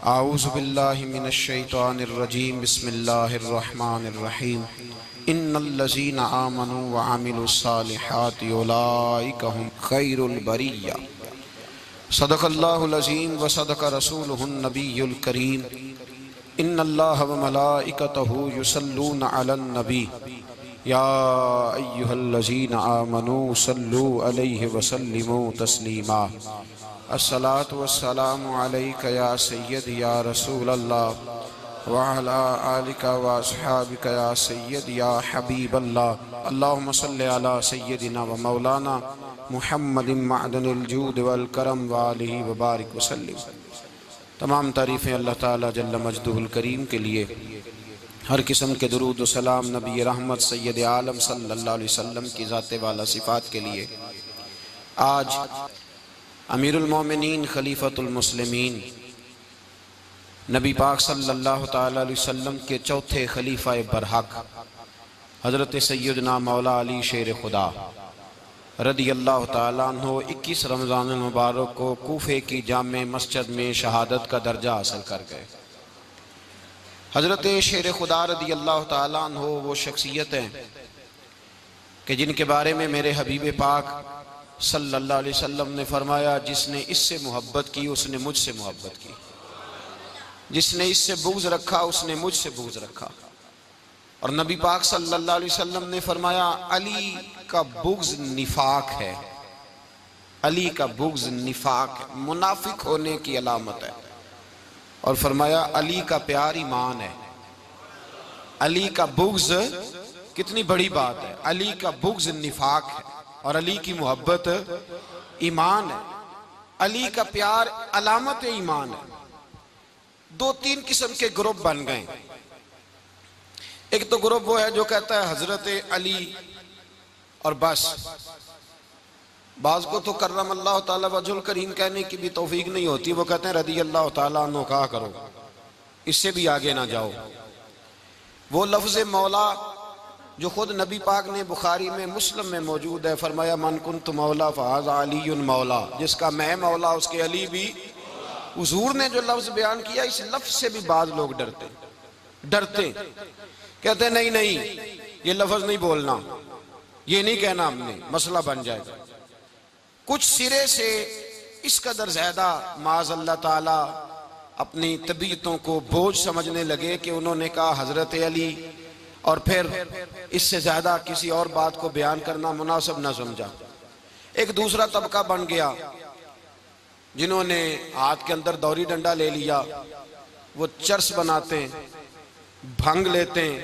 आऊज़ु बिल्लाहि मिनश शैतानिर रजीम बिस्मिल्लाहिर रहमानिर रहीम इन्नल्लज़ीना आमनू व अमिलुस सालिहाति उलाइका हुम खैरुल बरिय्या सदक़ल्लाहुल अज़ीम व सदक़ रसूलुहुन नबियुल करीम इन्नल्लाहा व मलाइकतहु युसल्लूना अलन नबी या अय्युहल्लज़ीना आमनू सल्लू अलैहि व सल्लिमू तस्लीमा अस्सलातु वस्सलामु अलैका या सय्यदी या रसूलल्लाह व अला आलिका व अस्हाबिका या सय्यदी या हबीबल्लाह अल्लाहुम्मा सल्लि अला सय्यदिना व मौलाना मुहम्मदिन मअदनिल जूद वल करम व आलिहि व बारिक वसल्लिम। तमाम तारीफ़ें अल्लाह ताला जल्ल मजदुहुल करीम के लिए, हर किस्म के दुरूद व सलाम नबी रहमत सय्यद आलम सल्लल्लाहु अलैहि वसल्लम की ज़ात वाला सिफ़ात के लिए। आज अमीरुल मोमिनीन खलीफतुल मुस्लिमीन नबी पाक सल्लल्लाहु ताला अलैहि वसल्लम के चौथे खलीफा बरहक हज़रत सय्यदना मौला अली शेर खुदा रदियल्लाहु ताला अन्हु 21 रमज़ान मुबारक को कूफे की जामे मस्जिद में शहादत का दर्जा हासिल कर गए। हज़रत शेर खुदा रदियल्लाहु ताला अन्हु वो शख्सियत हैं कि जिनके बारे में मेरे हबीब पाक सल्लल्लाहु अलैहि वसल्लम ने फरमाया, जिसने इससे मोहब्बत की उसने मुझसे मोहब्बत की, जिसने इससे बुग़्ज़ रखा उसने मुझसे बुग़्ज़ रखा। और नबी पाक सल्लल्लाहु अलैहि वसल्लम ने फरमाया, अली का बुग़्ज़ निफाक है, अली का बुग़्ज़ निफाक है, मुनाफिक होने की अलामत है। और फरमाया अली का प्यार ईमान है। अली का बुग़्ज़ कितनी बड़ी बात है, अली का बुग़्ज़ निफाक है और अली की मोहब्बत ईमान है। अली का प्यार अलामत ईमान है। 2-3 किस्म के ग्रुप बन गए। एक तो ग्रुप वो है जो कहता है हजरत अली और बस, बाज़ को तो कर्रमल्लाहु ताला वजहुल करीम कहने की भी तौफीक नहीं होती, वो कहते हैं रदियल्लाहु ताला अन्हु कहा करो, इससे भी आगे ना जाओ। वो लफ्ज़ मौला जो खुद नबी पाक ने बुखारी में मुस्लिम में मौजूद है, फरमाया मन कुन्तु मौला फ़हाज़ा अलीयुन मौला, जिसका मैं मौला उसके अली भी। हुज़ूर ने जो लफ्ज़ बयान किया, इस लफ्ज़ से भी बाज़ लोग डरते कहते नहीं नहीं ये लफ्ज़ नहीं बोलना, ये नहीं कहना, हमने मसला बन जाएगा। कुछ सिरे से इस कदर ज़्यादा माज़ अल्लाह ताला अपनी तबीयतों को बोझ समझने लगे कि उन्होंने कहा हज़रत अली, और फिर इससे ज्यादा किसी और बात को बयान करना मुनासिब न समझा। एक दूसरा तबका बन गया जिन्होंने हाथ के अंदर दौरी डंडा ले लिया, वो चर्स बनाते हैं, भंग लेते हैं,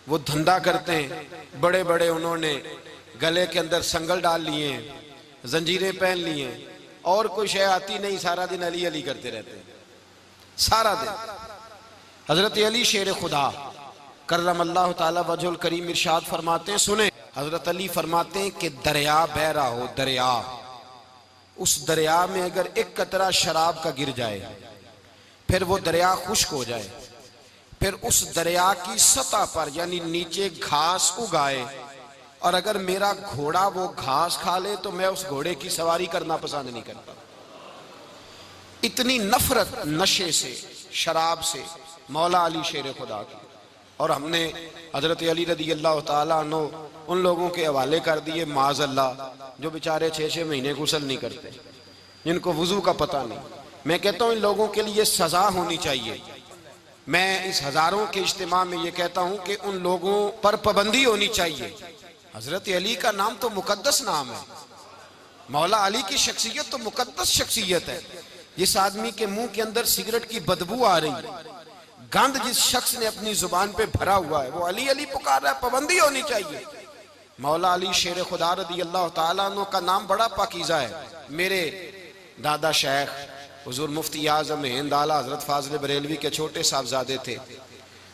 वो धंधा करते हैं, बड़े बड़े उन्होंने गले के अंदर संगल डाल लिए हैं, जंजीरें पहन ली हैं, और कोई शय आती नहीं, सारा दिन अली अली करते रहते हैं सारा दिन। हजरत अली शेर खुदा कर्रमल्लाहु ताला वजहुल करीम इरशाद फरमाते हैं, सुने, हजरत अली फरमाते हैं कि दरिया बह रहा हो, दरिया, उस दरिया में अगर एक कतरा शराब का गिर जाए, फिर वो दरिया खुश्क हो जाए, फिर उस दरिया की सतह पर यानी नीचे घास उगाए, और अगर मेरा घोड़ा वो घास खा ले तो मैं उस घोड़े की सवारी करना पसंद नहीं करता। इतनी नफरत नशे से, शराब से मौला अली शेर खुदा की। और हमने हजरत अली रदियल्लाहु ताला अन्हु उन लोगों के हवाले कर दिए माज़ अल्लाह, जो बेचारे 6-6 महीने गुस्ल नहीं करते, जिनको वुजू का पता नहीं। मैं कहता हूँ इन लोगों के लिए सजा होनी चाहिए। मैं इस हजारों के इज्तिमा में ये कहता हूँ कि उन लोगों पर पाबंदी होनी चाहिए। हजरत अली का नाम तो मुकद्दस नाम है, मौला अली की शख्सियत तो मुकद्दस शख्सियत है। जिस आदमी के मुंह के अंदर सिगरेट की बदबू आ रही, गंद जिस शख्स ने अपनी जुबान पे भरा हुआ है, वो अली अली पुकार रहा है, पाबंदी होनी चाहिए। मौला अली शेर खुदा रदियल्लाहु ताला अन्हु का नाम बड़ा पाकीज़ा है। मेरे दादा शेख हुजूर मुफ्ती आज़म हिंद आला हजरत फाज़िल बरेलवी के छोटे साहबजादे थे,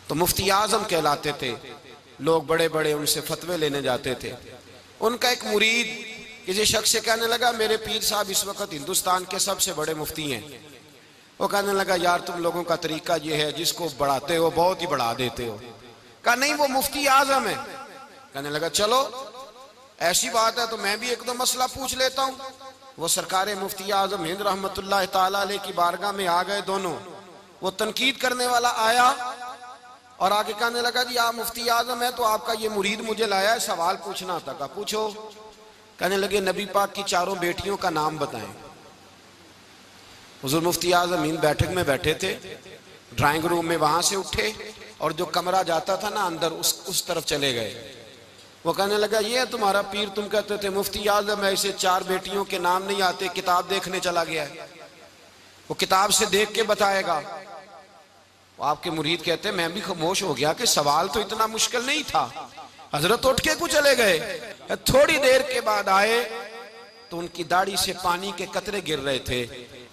तो मुफ्ती आज़म कहलाते थे। लोग बड़े बड़े उनसे फतवे लेने जाते थे। उनका एक मुरीद किसी शख्स से कहने लगा, मेरे पीर साहब इस वक्त हिंदुस्तान के सबसे बड़े मुफ्ती हैं। वो कहने लगा, यार तुम लोगों का तरीका ये है, जिसको बढ़ाते हो बहुत ही बढ़ा देते हो। कहा नहीं, वो मुफ्ती आज़म है। कहने लगा चलो ऐसी बात है तो मैं भी एक दो मसला पूछ लेता हूँ। वो सरकार मुफ्ती आज़म हिंद रहमतुल्लाह ताला अलैह की बारगाह में आ गए दोनों, वो तनकीद करने वाला आया और आगे कहने लगा, जी आप मुफ्ती आजम है तो आपका ये मुरीद मुझे लाया है, सवाल पूछना था। कहा पूछो। कहने लगे, नबी पाक की चारों बेटियों का नाम बताएं। हुजूर मुफ्ती आजम इन बैठक में बैठे थे, ड्राइंग रूम में, वहां से उठे और जो कमरा जाता था ना अंदर, उस तरफ चले गए। वो कहने लगा, ये है तुम्हारा पीर, तुम कहते थे मुफ्ती आजम है, इसे 4 बेटियों के नाम नहीं आते, किताब देखने चला गया है, वो किताब से देख के बताएगा। आपके मुरीद कहते हैं, मैं भी खामोश हो गया कि सवाल तो इतना मुश्किल नहीं था। हजरत उठ के कुछ चले गए। थोड़ी देर के बाद आए तो उनकी दाढ़ी से पानी के कतरे गिर रहे थे।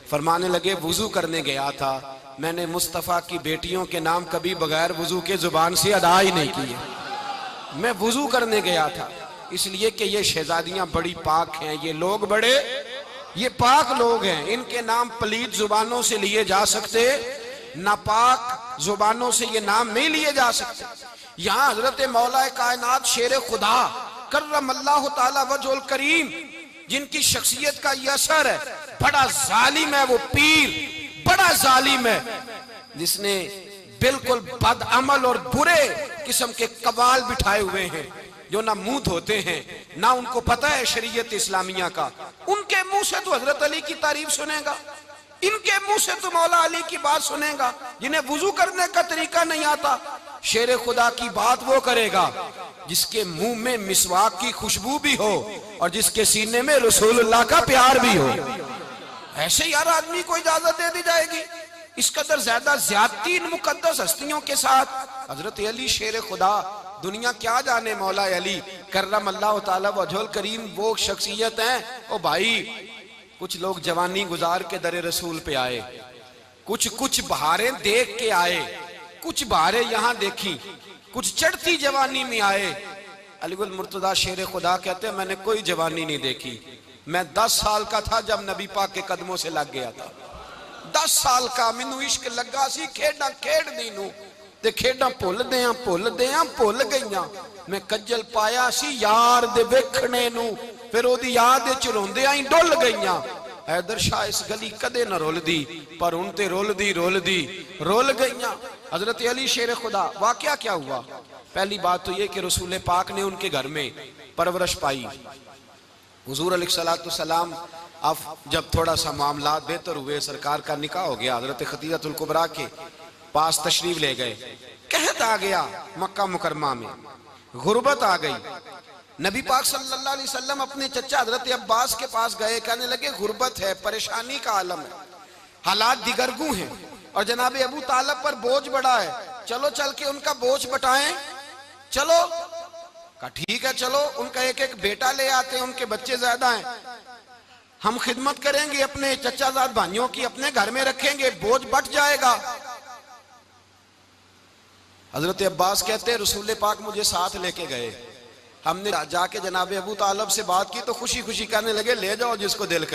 फरमाने लगे, वुजू करने गया था, मैंने मुस्तफा की बेटियों के नाम कभी बगैर वुजू के जुबान से अदा ही नहीं किए। मैं वुजू करने गया था इसलिए कि ये शहजादियां बड़ी पाक हैं, ये लोग बड़े ये पाक लोग हैं, इनके नाम पलीत जुबानों से लिए जा सकते, नापाक जुबानों से ये नाम नहीं लिए जा सकते। यहाँ हजरत मौला कायनात शेर खुदा कर्रमल्लाहु ताला वजहुल करीम, जिनकी शख्सियत का ये असर है, बड़ा जालिम है वो पीर, बड़ा जालिम है, जिसने बिल्कुल बदअमल और बुरे किस्म के कवाल बिठाए हुए हैं, जो ना मुंह धोते हैं ना उनको पता है शरीयत इस्लामिया का। उनके मुंह से तो हजरत अली की तारीफ सुनेगा, इनके मुंह से तो मौला अली की बात सुनेगा, जिन्हें वुजू करने का तरीका नहीं आता। शेर खुदा की बात वो करेगा जिसके मुंह में मिसवाक की खुशबू भी हो और जिसके सीने में रसूलुल्लाह का प्यार भी हो। ऐसे यार आदमी को इजाजत दे दी जाएगी? इस कदर ज्यादा ज्यादती इन मुकद्दस हस्तियों के साथ। हजरत अली शेर खुदा, दुनिया क्या जाने मौला अली कर्रमल्लाहु ताला वजहुल करीम वो शख्सियत हैं। ओ भाई, कुछ लोग जवानी गुजार के दरे रसूल पे आए, कुछ बहारें देख के आए, कुछ बहारें यहाँ देखी, कुछ चढ़ती जवानी में आए। अलीगुल मुर्तजा शेर खुदा कहते हैं, मैंने कोई जवानी नहीं देखी, मैं 10 साल का था जब नबी पाक के कदमों से लग गया था। 10 साल का मैनू इश्क लगा सी, खेड़ा खेड़दी नूं ते खेड़ा भुल गईयां। मैं कज्जल पाया सी यार दे वेखणे नूं, फिर ओदी याद विच रोंदियां ही डुल गईयां। हैदर शाह इस गली कदे न रुलदी, पर हुण ते रुल गईयां। हजरत अली शेर खुदा, वाकया क्या हुआ? पहली बात तो ये कि रसूल पाक ने उनके घर में परवरिश पाई। हुजूर अलैहिस्सलाम अब जब थोड़ा सा मामला बेहतर हुए, सरकार का निकाह हो गया, हजरत खदीजतुल कुबरा के पास तशरीफ ले गए। कहत आ गया मक्का मुकरमा में, गुर्बत आ गई। नबी पाक सल्लल्लाहु अलैहि वसल्लम अपने चचा हजरत अब्बास के पास गए, कहने लगे गुर्बत है, परेशानी का आलम है, हालात दिगरगू हैं और जनाब अबू तालिब पर बोझ बड़ा है, चलो चल के उनका बोझ बटाएं। चलो, कहा ठीक है चलो, उनका एक बेटा ले आते हैं, उनके बच्चे ज्यादा हैं, हम खिदमत करेंगे अपने चचाजाद भाइयों की, अपने घर में रखेंगे, बोझ बट जाएगा। हजरत अब्बास कहते हैं, रसूल पाक मुझे साथ लेके गए, हमने जाके जनाब अबू तालिब से बात की तो खुशी खुशी कहने लगे, ले जाओ जिसको दिल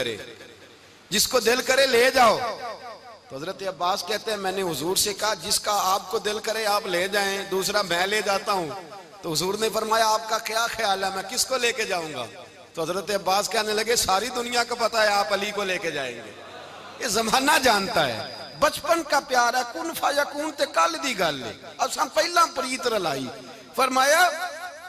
करे ले जाओ। तो हजरत अब्बास कहते हैं, मैंने हुजूर से कहा जिसका आपको दिल करे आप ले जाएं, दूसरा मैं ले जाता हूं। तो हुजूर ने फरमाया, आपका क्या ख्याल है, मैं किसको लेके जाऊंगा? तो हजरत अब्बास कहने लगे, सारी दुनिया को पता है आप अली को लेके जाएंगे, ये जमाना जानता है, बचपन का प्यार है, कुन फयकून ते कल दी गल है, असां पहला प्रीत रलाई। फरमाया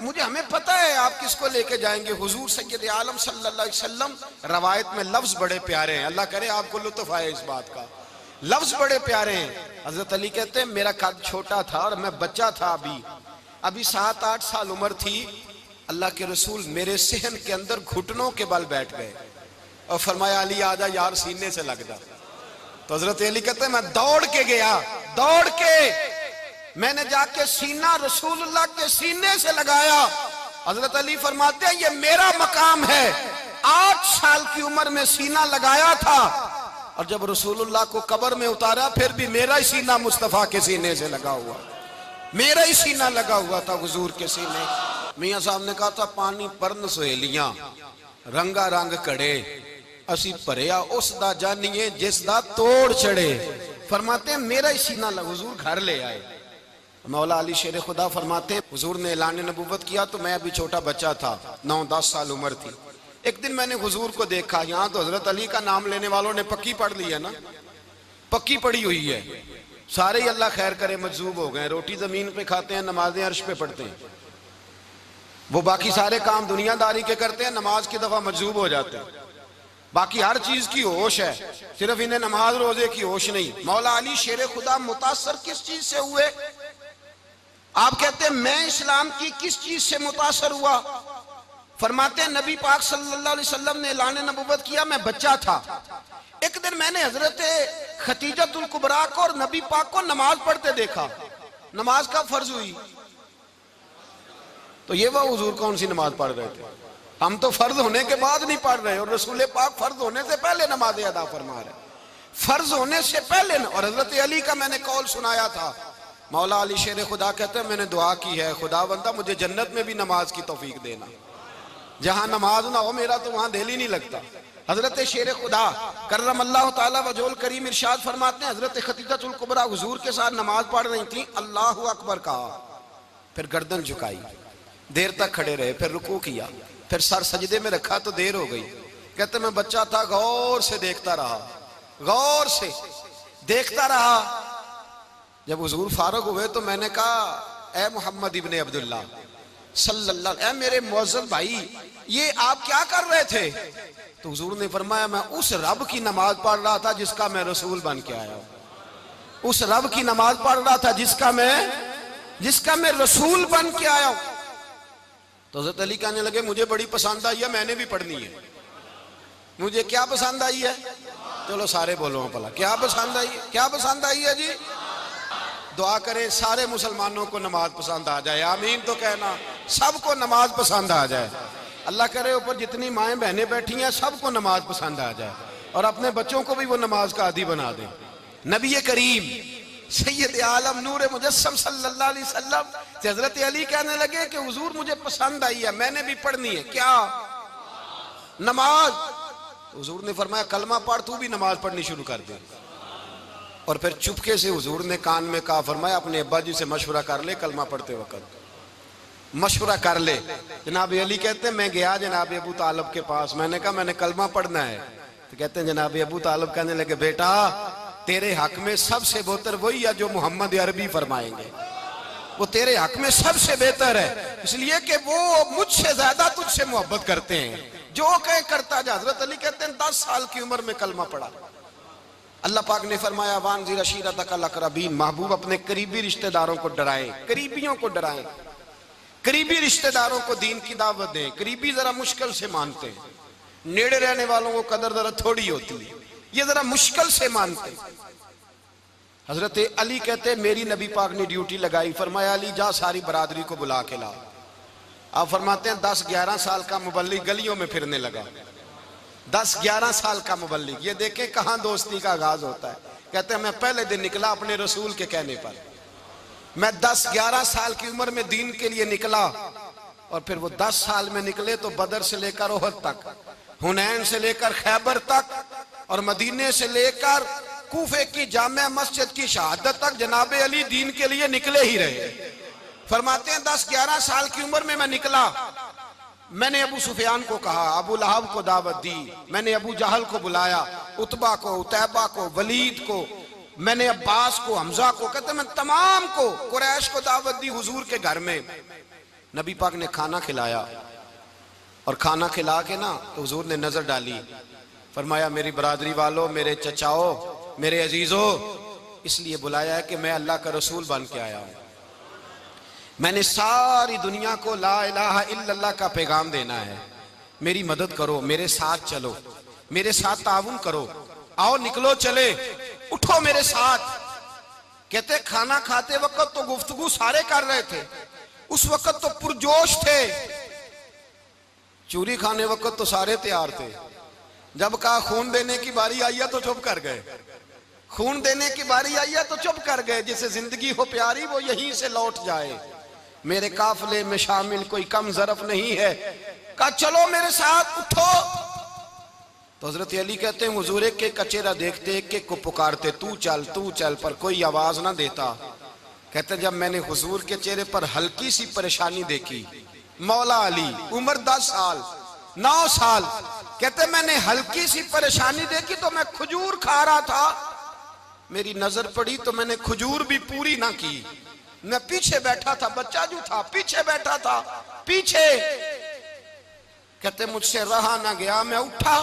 मुझे हमें पता है आप किसको लेके जाएंगे, हुजूर सैयद आलम सल्लल्लाहु अलैहि वसल्लम। रवायत में लफ्ज बड़े प्यारे हैं, अल्लाह करे आपको लुत्फ आए इस बात का, लफ्ज बड़े प्यारे हैं। हजरत अली कहते हैं, मेरा कद छोटा था और मैं बच्चा था, अभी 7-8 साल उम्र थी। अल्लाह के रसूल मेरे सहन के अंदर घुटनों के बल बैठ गए और फरमाया, अली आजा यार सीने से लग जा। तो हजरत अली कहते हैं, मैं दौड़ के गया, मैंने जाके सीना रसूलुल्लाह के सीने से लगाया। हजरत अली फरमाते हैं, ये मेरा मकाम है, 8 साल की उम्र में सीना लगाया था और जब रसूलुल्लाह को कब्र में उतारा फिर भी मेरा ही सीना मुस्तफा के सीने से लगा हुआ, मेरा ही सीना लगा हुआ था हुजूर के सीने। मियां साहब ने कहा था, पानी परन सहेलियां रंगा रंग कड़े, असी भरिया उस दा जानिए जिस दा तोड़ चढ़े। फरमाते हैं, मेरा ही सीना लगा। हुजूर घर ले आए, मौला अली शेर खुदा फरमाते हैं, हुजूर ने ऐलान नबुव्वत किया तो मैं अभी छोटा बच्चा था, 9-10 साल उम्र थी। एक दिन मैंने हुजूर को देखा, यहाँ तो हजरत अली का नाम लेने वालों ने पक्की पढ़ ली है ना, पक्की पड़ी हुई है। सारे ही अल्लाह खैर करे मजजूब हो गए, रोटी जमीन पे खाते हैं, नमाजें अर्श पे पढ़ते हैं। वो बाकी सारे काम दुनियादारी के करते हैं, नमाज की दफा मजजूब हो जाते हैं। बाकी हर चीज की होश है, सिर्फ इन्हें नमाज रोजे की होश नहीं। मौला अली शेर खुदा मुतासर किस चीज से हुए? आप कहते हैं मैं इस्लाम की किस चीज से मुतासर हुआ? फरमाते हैं नबी पाक सल्लल्लाहु अलैहि वसल्लम ने ऐलान नबुव्वत किया, मैं बच्चा था। एक दिन मैंने हजरत खतीजतुल कुबरा को और नबी पाक को नमाज पढ़ते देखा। नमाज कब फर्ज हुई? तो ये वह हुजूर कौन सी नमाज पढ़ रहे थे? हम तो फर्ज होने के बाद नहीं पढ़ रहे, और रसूल पाक फर्ज होने से पहले नमाज अदा फरमा रहे, फर्ज होने से पहले। और हजरत अली का मैंने कौल सुनाया था। मौला अली शेर खुदा कहते हैं मैंने दुआ की है, खुदा बंदा मुझे जन्नत में भी नमाज की तौफीक देना। जहां नमाज ना हो मेरा तो वहां दिल ही नहीं लगता। हजरत शेर खुदा करम अल्लाह ताला वजोल करीम इरशाद फरमाते हैं, हजरत खतीजतुल कुबरा हुजूर के साथ नमाज पढ़ रही थी, अल्लाहु अकबर कहा, फिर गर्दन झुकाई, देर तक खड़े रहे, फिर रुकू किया, फिर सर सजदे में रखा तो देर हो गई। कहते मैं बच्चा था, गौर से देखता रहा, गौर से देखता रहा। जब हुजूर फारूक हुए तो मैंने कहा, ए मोहम्मद इब्ने अब्दुल्लाह सल्लल्लाहु, ए मेरे मुअज्जम भाई, ये आप क्या कर रहे थे? तो हुजूर ने फरमाया मैं उस रब की नमाज पढ़ रहा था जिसका मैं रसूल बन के आया हूं। उस रब की नमाज पढ़ रहा था जिसका मैं रसूल बन के आया हूं। तो हज़रत अली कहने लगे मुझे बड़ी पसंद आई है, मैंने भी पढ़नी है। मुझे क्या पसंद आई है? चलो सारे बोलो भला, क्या पसंद आई है? क्या पसंद आई है जी? दुआ करें सारे मुसलमानों को नमाज पसंद आ जाए, आमीन तो कहना। सबको नमाज पसंद आ जाए, अल्लाह करे ऊपर जितनी माएँ बहनें बैठी हैं सबको नमाज पसंद आ जाए, और अपने बच्चों को भी वो नमाज का आदी बना दें। नबी करीम सैयद आलम नूर मुजस्सम सल्लल्लाहु अलैहि वसल्लम से हजरत अली कहने लगे कि हुजूर मुझे पसंद आई है, मैंने भी पढ़नी है। क्या? नमाज। तो हुजूर ने फरमाया कलमा पढ़, तू भी नमाज पढ़नी शुरू कर दे। और फिर चुपके से हुजूर ने कान में कहा, फरमाया अपने अब्बा जी से मशवरा कर ले, कलमा पढ़ते वक्त मशवरा कर ले। जनाब अली कहते हैं मैं गया जनाब अबू तालिब के पास, मैंने कहा मैंने कलमा पढ़ना है। तो कहते हैं जनाब अबू तालिब कहने लगे बेटा तेरे हक में सबसे बेहतर वही है जो मोहम्मद अरबी फरमाएंगे, वो तेरे हक में सबसे बेहतर है, इसलिए कि वो मुझसे ज्यादा तुझसे मोहब्बत करते हैं, जो कहे करता जा। हजरत अली कहते हैं 10 साल की उम्र में कलमा पढ़ा। अल्लाह पाक ने फरमाया वानज़िर अशीरतकल अक़रबीन, महबूब अपने करीबी रिश्तेदारों को डराएं, करीबियों को डराएं, करीबी रिश्तेदारों को दीन की दावत दें। करीबी जरा मुश्किल से मानते हैं, नेड़े रहने वालों को कदर जरा थोड़ी होती है, ये जरा मुश्किल से मानते। हजरत अली कहते मेरी नबी पाक ने ड्यूटी लगाई, फरमाया अली जा सारी बरादरी को बुला के ला। आप फरमाते हैं 10-11 साल का मुबल्लिग गलियों में फिरने लगा। 10-11 साल का मुबल्लिग, ये देखें कहां दोस्ती का आगाज होता है। कहते हैं मैं पहले दिन निकला अपने रसूल के कहने पर, मैं 10-11 साल की उम्र में दीन के लिए निकला, और फिर वो 10 साल में निकले तो बदर से लेकर ओहद तक, हुनैन से लेकर खैबर तक, और मदीने से लेकर कूफे की जामे मस्जिद की शहादत तक जनाब अली दीन के लिए निकले ही रहे। फरमाते हैं 10-11 साल की उम्र में मैं निकला, मैंने अबू सुफियान को कहा, अबू लहब को दावत दी, मैंने अबू जहल को बुलाया, उतबा को, उतैबा को, वलीद को, मैंने अब्बास को, हमजा को, कहते मैं तमाम को, कुरैश को दावत दी हुजूर के घर में। नबी पाक ने खाना खिलाया, और खाना खिला के ना तो हुजूर ने नजर डाली, फरमाया मेरी बरादरी वालों, मेरे चचाओ, मेरे अजीजों, इसलिए बुलाया है कि मैं अल्लाह का रसूल बन के आया हूं। मैंने सारी दुनिया को ला इलाहा इल्लल्लाह का पैगाम देना है, मेरी मदद करो, मेरे साथ चलो, मेरे साथ ताउन करो, आओ निकलो चले, उठो मेरे साथ। कहते खाना खाते वक्त तो गुफ्तगू सारे कर रहे थे, उस वक्त तो पुरजोश थे, चूरी खाने वक्त तो सारे तैयार थे, जब कहा खून देने की बारी आई है तो चुप कर गए, खून देने की बारी आई है तो चुप कर गए। जिसे जिंदगी हो प्यारी वो यहीं से लौट जाए, मेरे काफिले में शामिल कोई कम ज़रफ नहीं है। कहा चलो मेरे साथ उठो। तो हजरत अली कहते हैं हुजूर एक के कचेरा देखते, एक एक को पुकारते, तू चल, पर कोई आवाज ना देता। कहते जब मैंने हुजूर के चेहरे पर हल्की सी परेशानी देखी, मौला अली उम्र 10 साल 9 साल, कहते मैंने हल्की सी परेशानी देखी तो मैं खजूर खा रहा था, मेरी नजर पड़ी तो मैंने खजूर भी पूरी ना की। मैं पीछे बैठा था, बच्चा जो था पीछे बैठा था, पीछे। कहते मुझसे रहा ना गया, मैं उठा।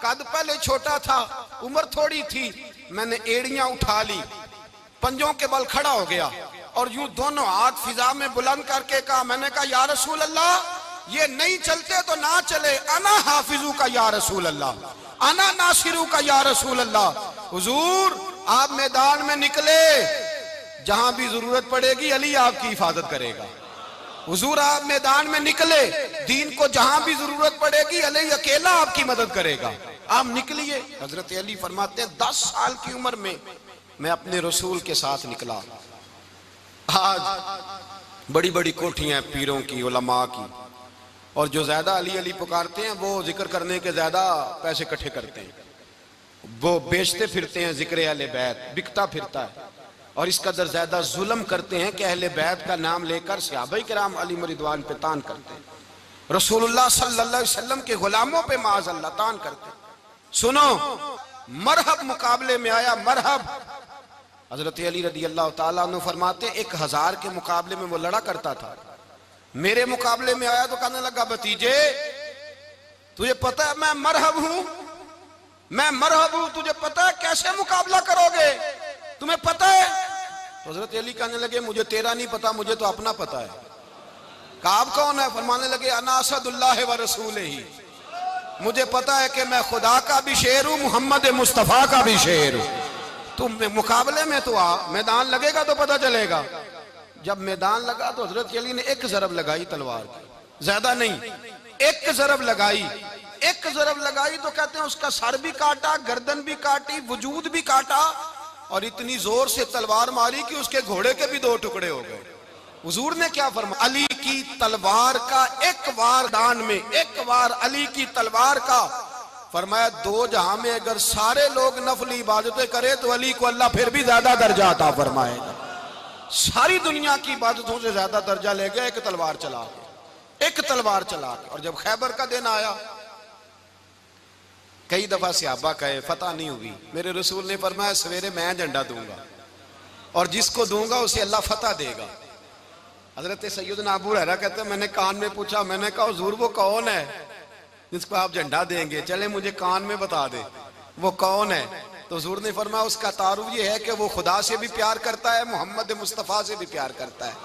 कद पहले छोटा था, उम्र थोड़ी थी। मैंने एड़ियां उठा ली, पंजों के बल खड़ा हो गया और यूं दोनों हाथ फिजा में बुलंद करके कहा, मैंने कहा या रसूल अल्लाह, ये नहीं चलते तो ना चले, अना हाफिजू का या रसूल अल्लाह, अना नासिरू का या रसूल अल्लाह। हुजूर आप मैदान में निकले, जहां भी जरूरत पड़ेगी अली आपकी हिफाजत करेगा। हुजूर आप मैदान में निकले, दीन को जहां भी जरूरत पड़ेगी अली अकेला आपकी मदद करेगा। आप निकलिए। हजरत अली फरमाते हैं 10 साल की उम्र में मैं अपने रसूल के साथ निकला। आज बड़ी बड़ी कोठियां पीरों की, उलमा की, और जो ज्यादा अली अली पुकारते हैं वो जिक्र करने के ज्यादा पैसे इकट्ठे करते हैं, वो बेचते फिरते हैं जिक्र अहले बैत, बिकता फिरता है। और इस कदर ज्यादा जुल्म करते हैं कि अहले बैत का नाम लेकर सहाबाए किराम अली रिदवान पे तान करते हैं, रसूलुल्लाह सल्लल्लाहु अलैहि वसल्लम के गुलामों पे माअज़ल्लाह तान करते हैं। सुनो, मरहब मुकाबले में आया, मरहब। हजरत अली रदी अल्लाह ताला अन्हु फरमाते 1000 के मुकाबले में वो लड़ा करता था। मेरे मुकाबले में आया तो कहने लगा, भतीजे तुझे पता है मैं मरहब हूं, मैं मरहब हूं, तुझे पता है कैसे मुकाबला करोगे, तुम्हें पता है? तो हजरत अली कहने लगे, मुझे तेरा नहीं पता, मुझे तो अपना पता है। काब कौन है? फरमाने लगे, अना असदुल्लाह व रसूल ही, मुझे पता है कि मैं खुदा का भी शेर हूं, मोहम्मद मुस्तफा का भी शेर हूं। तुम मुकाबले में तो आ, मैदान लगेगा तो पता चलेगा। जब मैदान लगा तो हजरत अली ने एक जरब लगाई तलवार की, ज्यादा नहीं, एक जरब लगाई। एक जरब लगाई तो कहते हैं उसका सर भी काटा, गर्दन भी काटी, वजूद भी काटा, और इतनी जोर से तलवार मारी कि उसके घोड़े के भी 2 टुकड़े हो गए। हुजूर ने क्या फरमाया? अली की तलवार का एक वार दान में, एक वार अली की तलवार का, फरमाया 2 जहां में अगर सारे लोग नफली इबादतें करें तो अली को अल्लाह फिर भी ज्यादा दर्जा अता फरमाएगा। सारी दुनिया की इबादतों से ज्यादा दर्जा ले गया एक तलवार चला के, एक तलवार चला के। और जब खैबर का दिन आया, कई दफा सहाबा कहे फतह नहीं हुई, मेरे रसूल ने फरमाया सवेरे मैं झंडा दूंगा और जिसको दूंगा उसे अल्लाह फतह देगा। हजरत सैयदना अबू हुरैरा कहते हैं मैंने कान में पूछा, मैंने कहा हुजूर वो कौन है जिसको आप झंडा देंगे, चले मुझे कान में बता दे वो कौन है। तो हुजूर ने फरमाया उसका तारुफ ये है कि वो खुदा से भी प्यार करता है, मोहम्मद मुस्तफ़ा से भी प्यार करता है।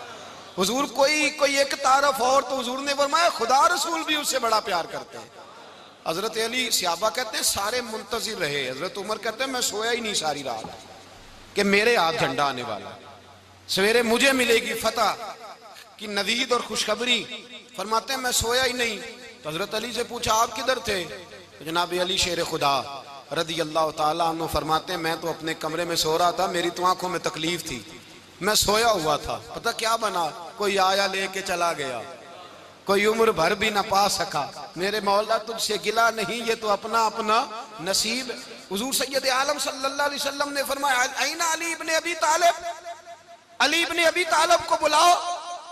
हुजूर कोई एक तारफ और, तो हुजूर ने फरमाया खुदा रसूल भी उससे बड़ा प्यार करते हैं। हजरत अली सहाबा कहते हैं सारे मुंतजिर रहे। हजरत उमर कहते हैं मैं सोया ही नहीं सारी रात कि मेरे हाथ झंडा आने वाला, सवेरे मुझे मिलेगी फतह की नवीद और खुशखबरी। फरमाते हैं मैं सोया ही नहीं। तो हजरत अली से पूछा आप किधर थे? तो जनाब अली शेर खुदा रदी अल्लाह ताला अन्हु फरमाते हैं मैं तो अपने कमरे में सो रहा था, मेरी तो आंखों में तकलीफ थी, मैं सोया हुआ था, पता क्या बना, कोई आया लेके चला गया, कोई उम्र भर भी ना पा सका। मेरे मौला तुझसे गिला नहीं, ये तो अपना अपना नसीब। हुजूर सैयद आलम सल्लल्लाहु अलैहि वसल्लम ने फरमाया ऐना अली इब्ने अबी तालिब, अली इब्ने अबी तालिब को बुलाओ।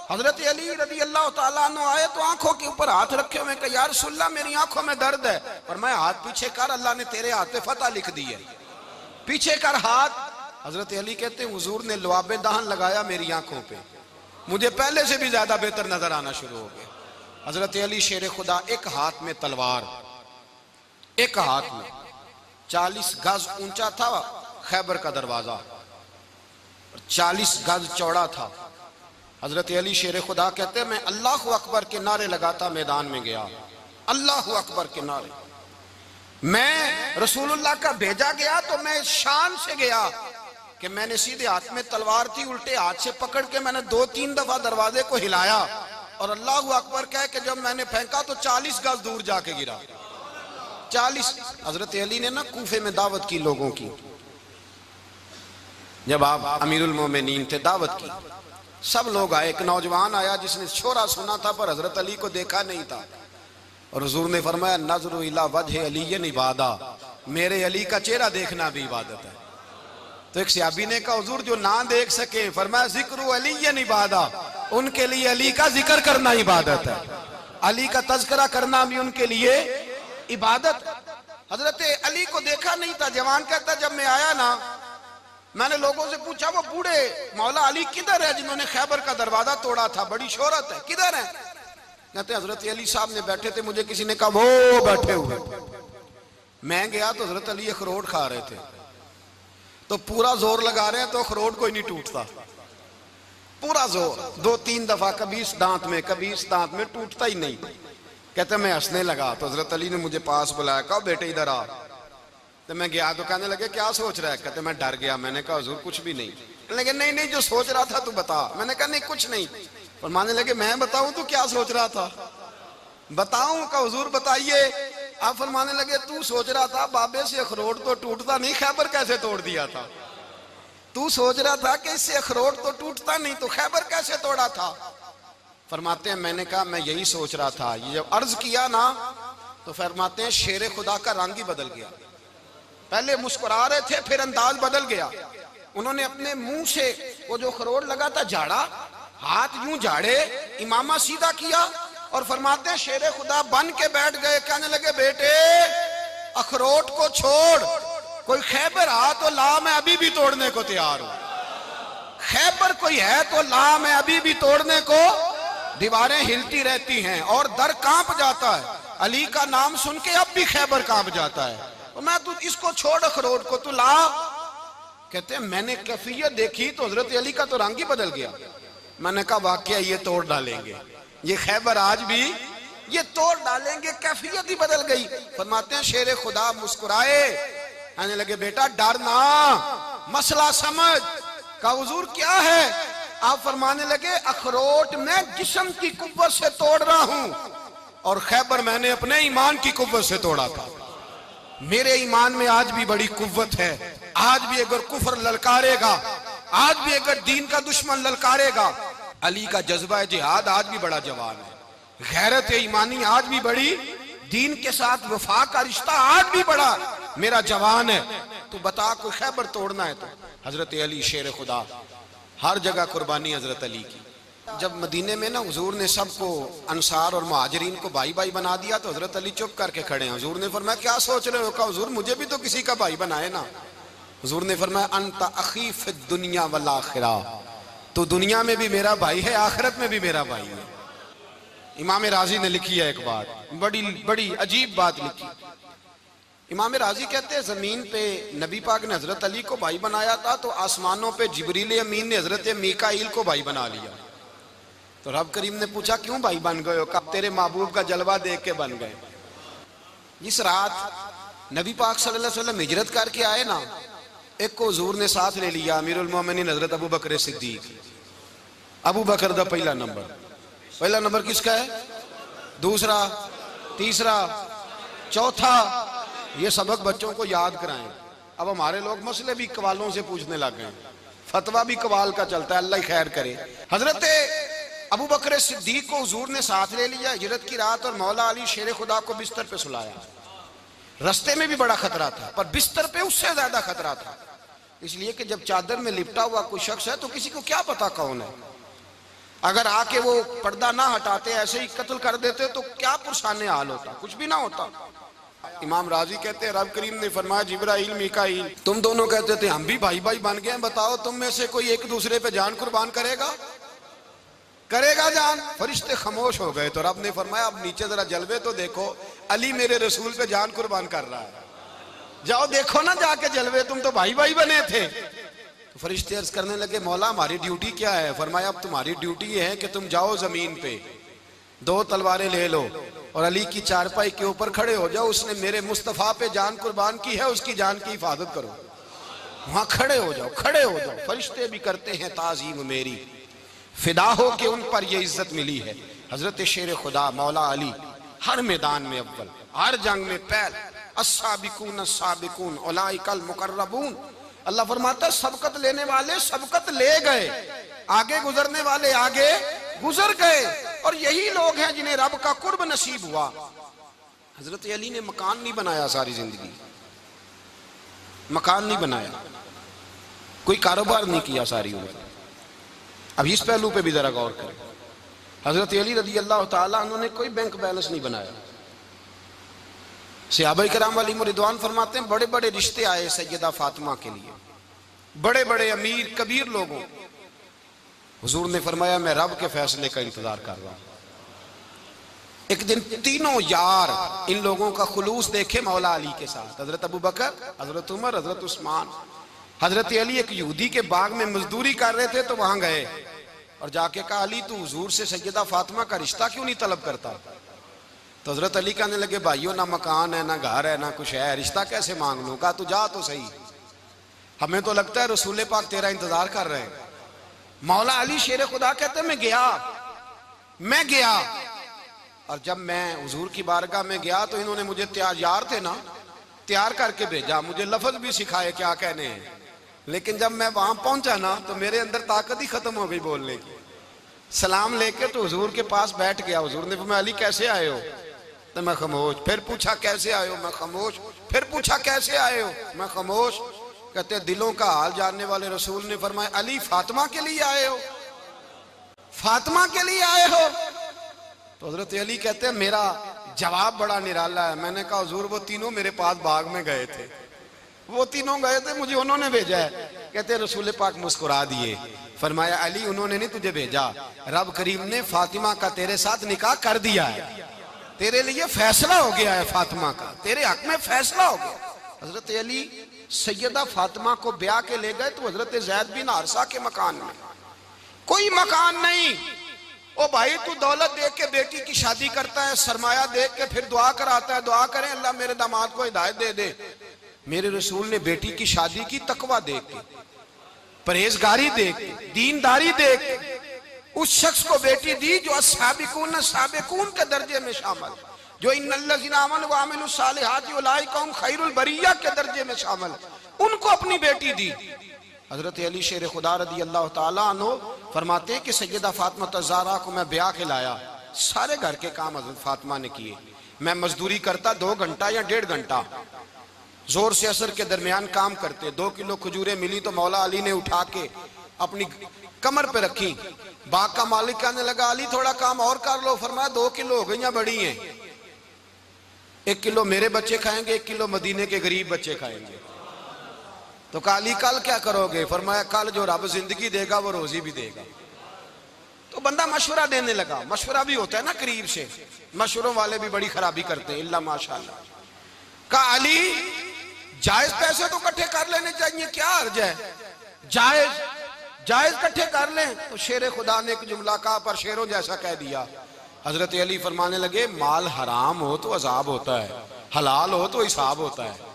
हजरत अली रदी अल्लाह ताला अन्हु आए तो आंखों के ऊपर हाथ रखे हुए, कहा या रसूलल्लाह मेरी आंखों में दर्द है। पर मैं हाथ पीछे कर, अल्लाह ने तेरे हाथ पे फतह लिख दी है, पीछे कर हाथ। हजरत अली कहते हैं हुजूर ने लुआबे दहन लगाया मेरी आंखों पे, मुझे पहले से भी ज्यादा बेहतर नजर आना शुरू हो गया। हजरत अली शेर खुदा, एक हाथ में तलवार, एक हाथ में 40 गज ऊंचा था खैबर का दरवाजा, 40 गज चौड़ा था। हजरत अली शेर खुदा कहते हैं मैं अल्लाह अकबर के नारे लगाता मैदान में गया, अल्लाह अकबर के नारे। मैं रसूलुल्लाह का भेजा गया तो मैं शान से गया कि मैंने सीधे हाथ में तलवार थी, उल्टे हाथ से पकड़ के मैंने 2-3 दफा दरवाजे को हिलाया और अल्लाह अकबर कह के जब मैंने फेंका तो 40 गज दूर जाके गिरा। 40। हजरत अली ने ना कूफे में दावत की लोगों की, जब आप अमीरुल मोमिनीन थे, दावत की, सब लोग आए। एक नौजवान आया जिसने शोरा सुना था पर हजरत अली को देखा नहीं था, और हुजूर ने फरमाया नज़रु इला वजह अली इबादा, मेरे अली का चेहरा देखना भी इबादत है। तो एक सहाबी ने कहा हुजूर जो ना देख सके, फरमाया जिक्र अली इबादा, उनके लिए अली का जिक्र करना इबादत है, अली का तज़किरा करना भी उनके लिए इबादत। हजरत अली को देखा नहीं था। जवान कहता जब मैं आया ना मैंने लोगों से पूछा वो बूढ़े मौला अली किधर है जिन्होंने खैबर का दरवाजा तोड़ा था, बड़ी शोहरत है, किधर है? कहते हजरत अली साहब ने बैठे थे, मुझे किसी ने कहा वो बैठे हुए। मैं गया तो हजरत अली अखरोट खा रहे थे, तो पूरा जोर लगा रहे हैं तो अखरोट कोई नहीं टूटता, पूरा जोर 2-3 दफा, कभी इस दांत में कभी इस दांत में, टूटता ही नहीं। कहते मैं हंसने लगा तो हजरत अली ने मुझे पास बुलाया, कहा बेटे इधर आ। तो मैं गया तो कहने लगे क्या सोच रहा है? कहते मैं डर गया। मैंने कहा हुजूर कुछ भी नहीं। लेकिन नहीं नहीं जो सोच रहा था तू बता। मैंने कहा नहीं कुछ नहीं। और मानने लगे मैं बताऊं तू क्या सोच रहा था? बताऊं? का हुजूर बताइए। आप फरमाने लगे तू सोच रहा था बाबे से अखरोट तो टूटता नहीं, खैबर कैसे तोड़ दिया था? तू सोच रहा था कि इससे अखरोट तो टूटता नहीं, तो खैबर कैसे तोड़ा था? फरमाते हैं मैंने कहा मैं यही सोच रहा था। ये जब अर्ज किया ना तो फरमाते हैं शेर खुदा का रंग ही बदल गया। पहले मुस्कुरा रहे थे फिर अंदाज बदल गया। उन्होंने अपने मुंह से वो जो अखरोट लगा था झाड़ा, हाथ यूं झाड़े, इमामा सीधा किया और फरमाते हैं शेर खुदा बन के बैठ गए। कहने लगे बेटे अखरोट को छोड़, कोई खैबर आ तो ला, मैं अभी भी तोड़ने को तैयार हूं। खैबर कोई है तो ला, मैं अभी भी तोड़ने को। दीवारें हिलती रहती हैं और दर कांप जाता है। अली का नाम सुन के अब भी खैबर कांप जाता है। तो मैं तू इसको छोड़ अखरोट को, तू ला। कहते हैं मैंने कैफियत देखी तो हजरत अली का तो रंग ही बदल गया। मैंने कहा वाकया ये तोड़ डालेंगे, ये खैबर आज भी ये तोड़ डालेंगे, कैफियत ही बदल गई। फरमाते हैं शेर खुदा मुस्कुराए, आने लगे बेटा डर ना, मसला समझ। का हुजूर क्या है? आप फरमाने लगे अखरोट मैं जिस्म की कुव्वत से तोड़ रहा हूं और खैबर मैंने अपने ईमान की कुव्वत से तोड़ा था। मेरे ईमान में आज भी बड़ी कुव्वत है। आज भी अगर कुफर ललकारेगा, आज भी अगर दीन का दुश्मन ललकारेगा, अली का जज्बा जिहाद आज भी बड़ा जवान है। गैरत ईमानी आज भी बड़ी, दीन के साथ वफा का रिश्ता आज भी बड़ा मेरा जवान है। तो बता कोई खैबर तोड़ना है तो हजरत अली शेर खुदा, हर जगह कुर्बानी हजरत अली की। जब मदीने में ना हुजूर ने सबको अंसार और मुहाजिरीन को भाई भाई बना दिया तो हजरत अली चुप करके खड़े हैं। हुजूर ने फरमाया क्या सोच रहे हो? कहा हुजूर मुझे भी तो किसी का भाई बनाए ना। हुजूर ने फरमाया अंता अखी फिद दुनिया वल आखिरा, तो दुनिया में भी मेरा भाई है, आखिरत में भी मेरा भाई है। इमाम राजी ने लिखी है एक बात, बड़ी बड़ी अजीब बात लिखी। इमाम राजी कहते हैं जमीन पे नबी पाक ने हजरत अली को भाई बनाया था तो आसमानों पे जिब्रील अमीन ने हजरत मीकाईल को भाई बना लिया। तो रब करीम ने पूछा क्यों भाई बन गए हो? कब तेरे महबूब का जलवा देख के बन गए। जिस रात नबी पाक सल्लल्लाहु अलैहि वसल्लम हिजरत करके आए ना, एक को हुजूर ने साथ ले लिया, अमीरुल मोमिनीन हजरत अबू बकर सिद्दीक। अबू बकर दा पहला नंबर किसका है? दूसरा, तीसरा, चौथा। ये सबक बच्चों को याद कराएं। अब हमारे लोग मसले भी कवालों से पूछने लग गए, फतवा भी कवाल का चलता है, अल्लाह ही खैर करे। हजरत अबू बकर सिद्दीक को हुजूर ने साथ ले लिया हिजरत की रात और मौला अली शेर खुदा को बिस्तर पे सुलाया। रस्ते में भी बड़ा खतरा था पर बिस्तर पे उससे ज्यादा खतरा था, इसलिए कि जब चादर में लिपटा हुआ कोई शख्स है तो किसी को क्या पता कौन है। अगर आके वो पर्दा ना हटाते ऐसे ही कत्ल कर देते तो क्या पुरसाने हाल होता, कुछ भी ना होता। इमाम राजी कहते हैं रब करीम ने फरमाया जिब्राइल मीकाईल तुम दोनों कहते थे हम भी भाई भाई बन गए, बताओ तुम में से कोई एक दूसरे पे जान कुर्बान करेगा जान? फरिश्ते खामोश हो गए। तो रब ने फरमाया अब नीचे जरा जलवे तो देखो, अली मेरे रसूल पे जान कुर्बान कर रहा है, जाओ देखो ना जाके जलवे, तुम तो भाई भाई बने थे। तो फरिश्ते अर्ज करने लगे मौला हमारी ड्यूटी क्या है? फरमाया अब तुम्हारी ड्यूटी ये है कि तुम जाओ जमीन पे 2 तलवारें ले लो और अली की चारपाई के ऊपर खड़े हो जाओ, उसने मेरे मुस्तफा पे जान कुर्बान की है, उसकी जान की हिफाजत करो। वहां खड़े हो जाओ। फरिश्ते भी करते हैं ताजीम मेरी, फिदा हो के उन पर ये इज्जत मिली है। हजरत शेर खुदा मौला अली हर मैदान में अव्वल, हर जंग में पहल। अस्साबिकून अस्साबिकून उलाइकल मुकर्रबून। अल्लाह फरमाता सबकत लेने वाले सबकत ले गए, आगे गुजरने वाले आगे गुजर गए, और यही लोग हैं जिन्हें रब का कुर्ब नसीब हुआ। हजरत अली ने मकान नहीं बनाया, सारी जिंदगी मकान नहीं बनाया, कोई कारोबार नहीं किया सारी उम्र। अब इस पहलू पे भी जरा गौर करें। हजरत अली रजी अल्लाह ताला उन्होंने कोई बैंक बैलेंस नहीं बनाया। सहाबा किराम वाली रिदवान फरमाते हैं बड़े बड़े रिश्ते आए सैयदा फातिमा के लिए, बड़े बड़े अमीर कबीर लोगों, हुजूर ने फरमाया मैं रब के फैसले का इंतजार कर रहा हूं। एक दिन तीनों यार इन लोगों का खुलूस देखे मौला अली के साथ, हजरत अबू बकर, हजरत उमर, हजरत उस्मान। हजरत अली एक यहूदी के बाग में मजदूरी कर रहे थे तो वहां गए और जाके कहा अली तू हुजूर से सैयदा फातिमा का रिश्ता क्यों नहीं तलब करता? तो हजरत अली कहने लगे भाइयों ना मकान है ना घर है ना कुछ है, रिश्ता कैसे मांग लूं? कहा तू जा तो सही, हमें तो लगता है रसूल पाक तेरा इंतजार कर रहे हैं। मौला अली शेर खुदा कहते मैं गया और जब मैं हुजूर की बारगाह में गया तो इन्होंने मुझे यार थे ना तैयार करके भेजा, मुझे लफ्ज भी सिखाए क्या कहने हैं, लेकिन जब मैं वहां पहुंचा ना तो मेरे अंदर ताकत ही खत्म हो गई बोलने की। सलाम लेके तो हुजूर के पास बैठ गया। हुजूर ने फरमाया अली कैसे आए हो? तो मैं खामोश। फिर पूछा कैसे आए हो? मैं खामोश। फिर पूछा कैसे आए हो? मैं खामोश। कहते दिलों का हाल जानने वाले रसूल ने फरमाया अली फातिमा के लिए आए हो? फातिमा के लिए आए हो? तो हजरत अली कहते हैं मेरा जवाब बड़ा निराला है। मैंने कहा हुजूर वो तीनों मेरे पास बाग में गए थे, वो तीनों गए थे, मुझे उन्होंने भेजा है। कहते रसूल पाक मुस्कुरा दिए, फरमाया अली उन्होंने नहीं तुझे भेजा, रब करीम ने फातिमा का तेरे साथ निकाह कर दिया है, तेरे लिए फैसला हो गया है, फातिमा का तेरे हक में फैसला हो गया। हजरत अली सैयदा फातिमा को ब्याह के ले गए तो हजरत ज़ैद बिन हारिसा के मकान में कोई मकान नहीं। ओ भाई तू दौलत देख के बेटी की शादी करता है, सरमाया देख के फिर दुआ कराता है, दुआ करें अल्लाह मेरे दामाद को हिदायत दे दे। मेरे रसूल ने बेटी की शादी की तकवा देख के, परहेजगारी देख के, दीनदारी देख के उस शख्स को बेटी दी जो अस्साबिकून साबिकून के दर्जे में शामिल, जो इन्नल्लज़ीना आमनू व अमिलुस सालिहाति उलाइका हुम खैरुल बरिया के दर्जे में शामिल, उनको अपनी बेटी दी। हजरत अली शेर खुदा रदी अल्लाह ताला अन्हु फरमाते हैं कि सैयदा फातिमा ज़हरा को मैं ब्याह के लाया, सारे घर के काम हजरत फातिमा ने किए। मैं मजदूरी करता 2 घंटा या 1.5 घंटा, जोर से असर के दरमियान काम करते। 2 किलो खजूरें मिली तो मौला अली ने उठा के अपनी कमर पे रखी। बाग का मालिक कहने लगा अली थोड़ा काम और कर लो। फरमाया 2 किलो हो गई बड़ी हैं, 1 किलो मेरे बच्चे खाएंगे, 1 किलो मदीने के गरीब बच्चे खाएंगे। तो कहा अली कल क्या करोगे? फरमाया कल जो रब जिंदगी देगा वो रोजी भी देगा। तो बंदा मशवरा देने लगा। मशवरा भी होता है ना करीब से, मशवरों वाले भी बड़ी खराबी करते हैं इल्ला माशाअल्लाह। कहा अली जायज पैसे तो इकट्ठे कर लेने चाहिए, क्या अर्ज है? जायज इकट्ठे कर लें। तो शेर खुदा ने एक जुमला कहा पर शेरों जैसा कह दिया। हजरत अली फरमाने लगे माल हराम हो तो अजाब होता है, हलाल हो तो हिसाब होता है,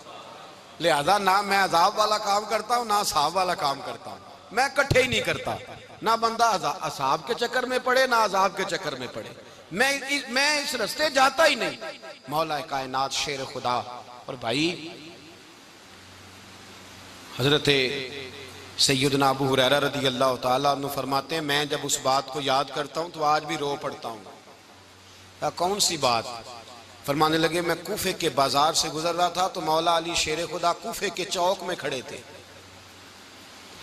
लिहाजा ना मैं अजाब वाला काम करता हूँ ना हिसाब वाला काम करता हूँ, मैं इकट्ठे ही नहीं करता। ना बंदा असाब के चक्कर में पड़े ना अजाब के चक्कर में पड़े, मैं इस रास्ते जाता ही नहीं। मौला कायनात शेर खुदा। और भाई हजरत सैयदना अबू हुरैरा रदी अल्लाह ताला अन्हु फरमाते हैं मैं जब उस बात को याद करता हूँ तो आज भी रो पड़ता हूँ। कौन सी बात? फरमाने लगे मैं कूफे के बाजार से गुजर रहा था तो मौला अली शेर खुदा कूफे के चौक में खड़े थे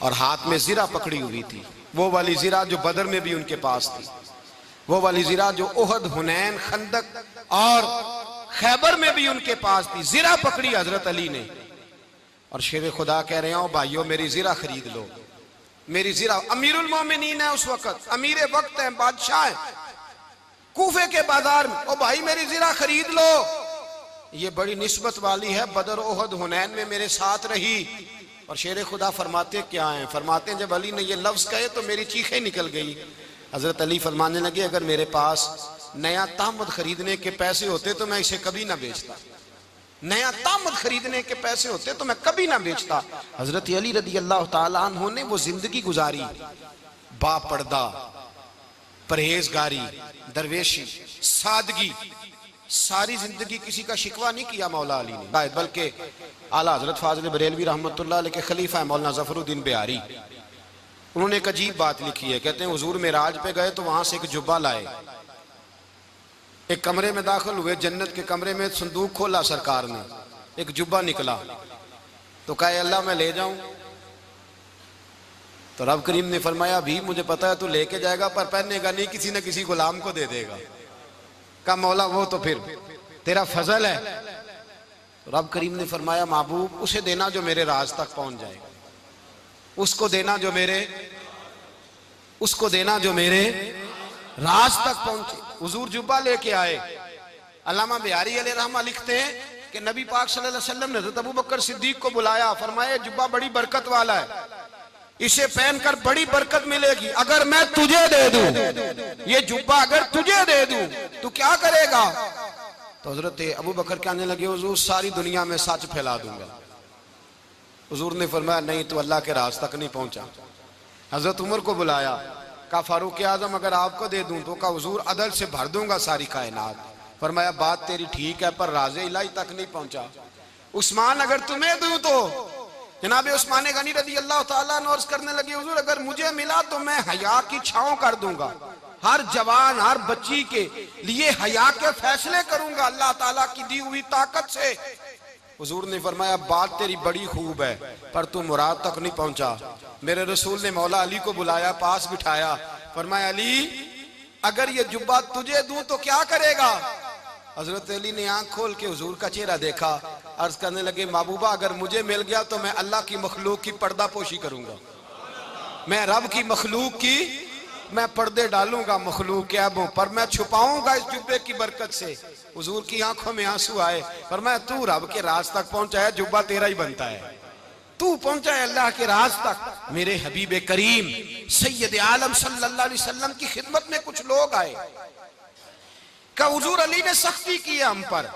और हाथ में जीरा पकड़ी हुई थी, वो वाली जीरा जो बदर में भी उनके पास थी, वो वाली जीरा जो ओहद, हुनैन, खंदक और खैबर में भी उनके पास थी। जीरा पकड़ी हजरत अली ने और शेर खुदा कह रहे हो भाइयों मेरी जीरा खरीद लो, मेरी जीरा। अमीरुल मोमिनीन है उस वक्त, अमीर वक्त है, बादशाह है, कूफे के बाजार में। ओ भाई मेरी जीरा खरीद लो, ये बड़ी निस्बत वाली है, बदर, ओहद, हुनैन में मेरे साथ रही। और शेर खुदा फरमाते क्या हैं? फरमाते हैं जब अली ने ये लफ्ज कहे तो मेरी चीखें निकल गई। हजरत अली फरमाने लगे अगर मेरे पास नया तामद खरीदने के पैसे होते तो मैं इसे कभी ना बेचता, नया तामद खरीदने के पैसे होते तो मैं कभी ना बेचता। हजरत अली रदी अल्लाह ताला अन्हु ने वो जिंदगी गुजारी, बापर्दा, परहेजगारी, दरवेशी, सादगी, सारी जिंदगी किसी का शिकवा नहीं किया मौला अली ने। बल्कि आला हजरत फाजिल बरेलवी रहमतुल्लाह अलैह के खलीफा है मौलाना जफरुद्दीन बिहारी, उन्होंने एक अजीब बात लिखी है। कहते हैं हुजूर मेराज पे गए तो वहां से एक जुब्बा लाए, एक कमरे में दाखिल हुए, जन्नत के कमरे में संदूक खोला सरकार ने, एक जुब्बा निकला तो कहा अल्लाह मैं ले जाऊं? तो रब करीम ने फरमाया भी मुझे पता है तू लेके जाएगा पर पहनेगा नहीं, किसी न किसी गुलाम को दे देगा। कहा मौला वो तो फिर तेरा फजल है। तो रब करीम ने फरमाया महबूब उसे देना जो मेरे राज तक पहुंच जाएगा। उसको देना जो मेरे राज तक पहुंचे। हुजूर जुब्बा लेके आए। अल्लामा बिहारी अलैहि रहमा लिखते हैं कि नबी पाक सल्लल्लाहु अलैहि वसल्लम ने हज़रत अबू बकर सिद्दीक को बुलाया, फरमाया जुब्बा बड़ी बरकत वाला है, इसे पहनकर बड़ी बरकत मिलेगी। अगर मैं तुझे दे दूं, ये जुब्बा अगर तुझे दे दूं तो क्या करेगा? तो हजरत अबू बकर कहने लगे, हुजूर सारी दुनिया में सच फैला दूंगा। हुजूर ने फरमाया नहीं, तो अल्लाह के राज तक नहीं पहुंचा। हजरत उमर को बुलाया, कहा फारूक आजम अगर आपको दे दूं तो कहा हुजूर अदल से भर दूंगा सारी कायनात। फरमाया बात तेरी ठीक है, पर राज़े इलाही तक नहीं पहुंचा। उस्मान अगर तुम्हें दूं तो जनाबे उस्मान गनी रज़ी अल्लाह ताला अन्हु अर्ज़ करने लगे, हुजूर अगर मुझे मिला तो मैं हया की छांव कर दूंगा, हर जवान हर बच्ची के लिए हया के फैसले करूंगा अल्लाह ताला की दी हुई ताकत से। हुजूर ने फरमाया बात तेरी बड़ी खूब है, पर तू मुराद तक नहीं पहुंचा। मेरे रसूल ने मौला अली को बुलाया, पास बिठाया, फरमाया अली अगर ये जुब्बा तुझे दूं तो क्या करेगा? हजरत अली ने आंख खोल के हुजूर का चेहरा देखा, अर्ज करने लगे महबूबा अगर मुझे मिल गया तो मैं अल्लाह की मखलूक की पर्दा पोशी करूंगा, मैं रब की मखलूक की मैं पर्दे डालूंगा मखलूक के ऐबों पर, मैं छुपाऊंगा इस जुब्बे की बरकत से। हुजूर की आंखों में आंसू आए, फरमाया तू रब के राज तक पहुंचा है, जुब्बा तेरा ही बनता है, तू पहुंचा है अल्लाह के राज तक। मेरे हबीब करीम सैयद आलम सल्लल्लाहु अलैहि वसल्लम की खिदमत में कुछ लोग आए, का हुजूर अली ने सख्ती की है हम पर,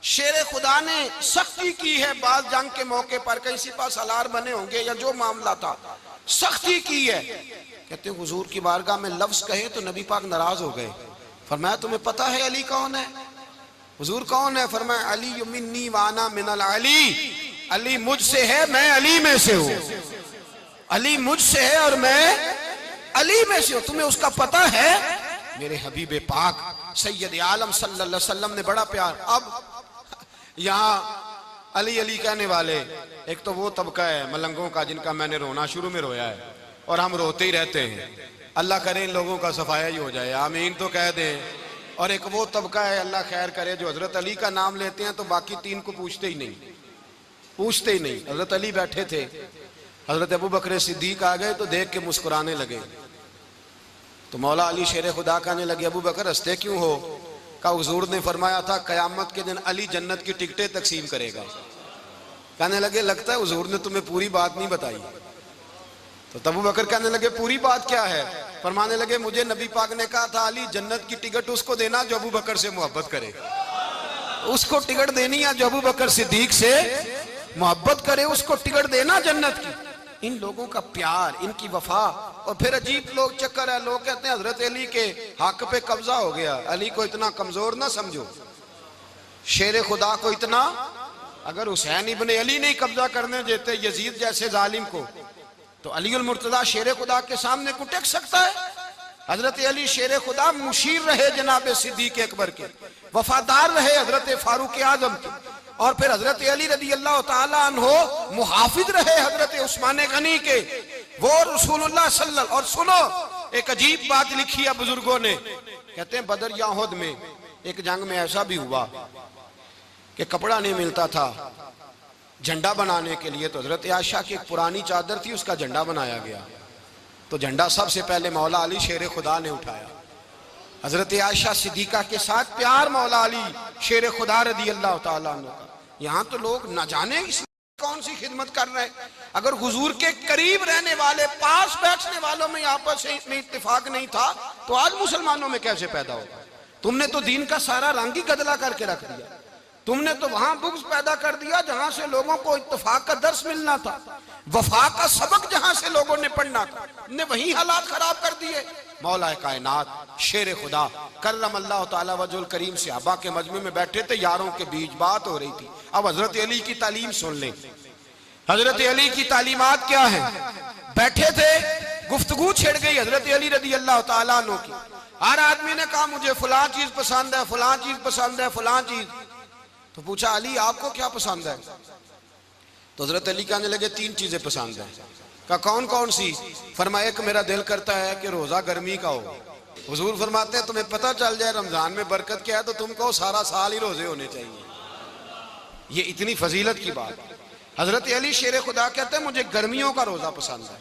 शेर खुदा ने सख्ती की है, बात जंग के मौके पर कहीं सिपा सालार बने होंगे या जो मामला था, सख्ती की है। कहते हैं हुजूर की बारगाह में लफ्ज कहे तो नबी पाक नाराज हो गए। फरमाया तुम्हें पता है अली कौन है? हुजूर कौन है? फरमाया अली मिन्नी वाना मिनल अली, अली मुझसे है मैं अली में से हूं, अली मुझसे है और मैं अली में से हूं, तुम्हें उसका पता है? मेरे हबीब पाक सैयद आलम सल्लल्लाहु अलैहि वसल्लम ने बड़ा प्यार। अब यहाँ अली अली कहने वाले एक तो वो तबका है मलंगों का जिनका मैंने रोना शुरू में रोया है और हम रोते ही रहते हैं, अल्लाह करे इन लोगों का सफाया ही हो जाए, आमीन तो कह दें। और एक वो तबका है अल्लाह खैर करे जो हजरत अली का नाम लेते हैं तो बाकी तीन को पूछते ही नहीं। हजरत अली बैठे थे, हजरत अबू बकर सिद्दीक आ गए तो देख के मुस्कुराने लगे, तो मौला अली शेर खुदा कहने लगे अबू बकर हंसते क्यों हो? का हुजूर ने फरमाया था कयामत के दिन अली जन्नत की टिकटें तकसीम करेगा। कहने लगे लगता है हुजूर ने तुम्हें पूरी बात नहीं बताई। तो अबू बकर कहने लगे पूरी बात क्या है? फरमाने लगे मुझे नबी पाक ने कहा था अली जन्नत की टिकट उसको देना जो अबू बकर से मोहब्बत करे, उसको टिकट देनी है जो अबू बकर सिद्दीक से मोहब्बत करे, उसको टिकट देना जन्नत की। इन लोगों का प्यार, इनकी वफा। और फिर अजीब लोग चक्कर है, लोग कहते हैं हजरत अली के हक पे कब्जा हो गया, अली को इतना कमजोर ना समझो, शेर खुदा को इतना, अगर हुसैन इब्ने अली नहीं कब्जा करने देते यजीद जैसे जालिम को तो अली उल मुर्तजा शेर खुदा के सामने को टेक सकता है? हजरत अली शेर खुदा मुशीर रहे जनाब सिद्दीक अकबर के, वफादार रहे हजरत फारूक आजम के, और फिर हजरत अली रदी अल्लाह ताला अन्हो मुहाफिज रहे हजरत उस्मान गनी के, वो रसूलुल्लाह सल्लल्लाहु। और सुनो एक अजीब बात लिखी है बुजुर्गों ने, कहते हैं बदर या उहद में एक जंग में ऐसा भी हुआ कि कपड़ा नहीं मिलता था झंडा बनाने के लिए, तो हजरत आयशा की एक पुरानी चादर थी उसका झंडा बनाया गया, तो झंडा सबसे पहले मौला अली शेर खुदा ने उठाया। हजरत आयशा सिद्दीका के साथ प्यार मौला अली शेर खुदा रदी अल्लाह ताला अन्हु का। यहाँ तो लोग न जाने कौन सी खिदमत कर रहे हैं। अगर हुजूर के करीब रहने वाले पास बैठने वालों में आपस में इत्तेफाक नहीं था तो आज मुसलमानों में कैसे पैदा होगा? तुमने तो दीन का सारा रंग ही गदला करके रख दिया, तुमने तो वहां बुग़्ज़ पैदा कर दिया जहां से लोगों को इत्तेफाक का दर्स मिलना था, वफा का सबक जहां से लोगों ने पढ़ना था, ने वही हालात खराब कर दिए। मौला कायनात शेर खुदा करम अल्लाह ताला वजुल करीम सहाबा के मजमे में बैठे थे, यारों के बीच बात हो रही थी। अब हजरत अली की तालीम सुन ले, हजरत अली की तालीमात क्या है? बैठे थे, गुफ्तगू छिड़ गई हजरत अली रदी अल्लाह ताला अन्हु की। हर आदमी ने कहा मुझे फलां चीज पसंद है, फलां चीज पसंद है, फलां चीज। तो पूछा अली आपको क्या पसंद है? तो हजरत अली कहने लगे तीन चीजें पसंद है। का कौन कौन सी? फरमाया एक मेरा दिल करता है कि रोजा गर्मी का हो। हुजूर फरमाते हैं तुम्हें पता चल जाए रमजान में बरकत क्या है तो तुम कहो सारा साल ही रोजे होने चाहिए, ये इतनी फजीलत की बात। हजरत अली शेर खुदा कहते हैं मुझे गर्मियों का रोजा पसंद है।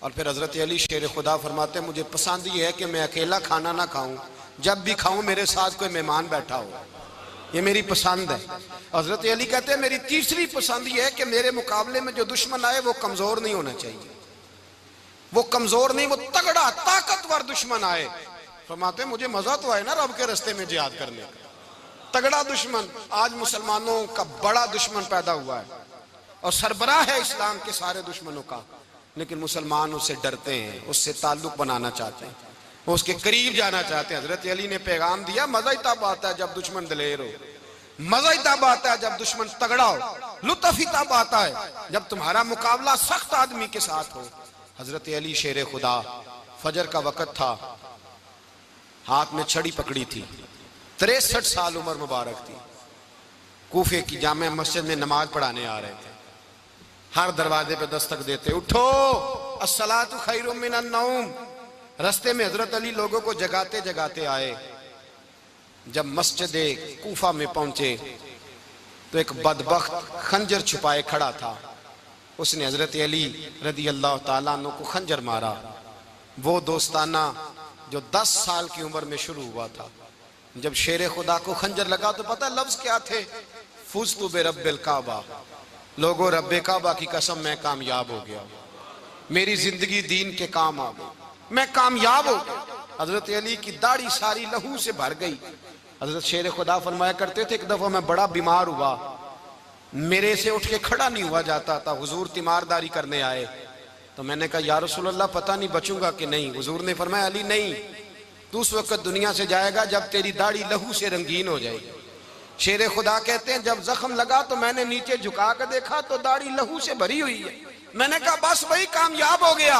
और फिर हजरत अली शेर खुदा फरमाते हैं मुझे पसंद ये है कि मैं अकेला खाना ना खाऊं, जब भी खाऊं मेरे साथ कोई मेहमान बैठा हो, ये मेरी पसंद है। हजरत अली कहते हैं मेरी तीसरी पसंद ये है कि मेरे मुकाबले में जो दुश्मन आए वो कमजोर नहीं होना चाहिए, वो कमजोर नहीं, वो तगड़ा ताकतवर दुश्मन आए। फरमाते हैं मुझे मजा तो आए ना रब के रास्ते में जिहाद करने का। तगड़ा दुश्मन, आज मुसलमानों का बड़ा दुश्मन पैदा हुआ है और सरबराह है इस्लाम के सारे दुश्मनों का, लेकिन मुसलमान उससे डरते हैं, उससे ताल्लुक बनाना चाहते हैं, वो उसके करीब जाना चाहते हैं। हजरत अली ने पैगाम दिया मजा ही तब आता है जब दुश्मन दलेर हो, मजा ही तब आता है जब दुश्मन तगड़ा हो, लुत्फ ही तब आता है जब तुम्हारा मुकाबला सख्त आदमी के साथ हो। हजरत अली शेर खुदा, फजर का वक़्त था, हाथ में छड़ी पकड़ी थी, 63 साल उम्र मुबारक थी, कूफे की जामे मस्जिद में नमाज पढ़ाने आ रहे थे। हर दरवाजे पे दस्तक देते, उठो अस्सलातु खैरुम मिनन नौम। रास्ते में हजरत अली लोगों को जगाते जगाते आए। जब मस्जिद कूफा में पहुंचे तो एक बदबख्त खंजर छुपाए खड़ा था, उसने हजरत अली रदी अल्लाह ताला अन्हु को खंजर मारा। वो दोस्ताना जो 10 साल की उम्र में शुरू हुआ था। जब शेर खुदा को खंजर लगा तो पता लफ्ज क्या थे, फुज़्तु बिरब्बिल काबा, लोगों रब्बे काबा की कसम मैं कामयाब हो गया, मेरी जिंदगी दीन के काम आ गई, मैं कामयाब हो गया। हजरत अली की दाढ़ी सारी लहू से भर गई। हजरत शेर खुदा फरमाया करते थे एक दफा मैं बड़ा बीमार हुआ, मेरे से उठ के खड़ा नहीं हुआ जाता था, हुजूर तीमारदारी करने आए तो मैंने कहा या रसूल अल्लाह पता नहीं बचूंगा कि नहीं। हुजूर ने फरमाया अली नहीं, तू उस वक्त दुनिया से जाएगा जब तेरी दाढ़ी लहू से रंगीन हो जाएगी। शेर खुदा कहते हैं जब जख्म लगा तो मैंने नीचे झुका कर देखा तो दाढ़ी लहू से भरी हुई है। मैंने कहा बस वही कामयाब हो गया।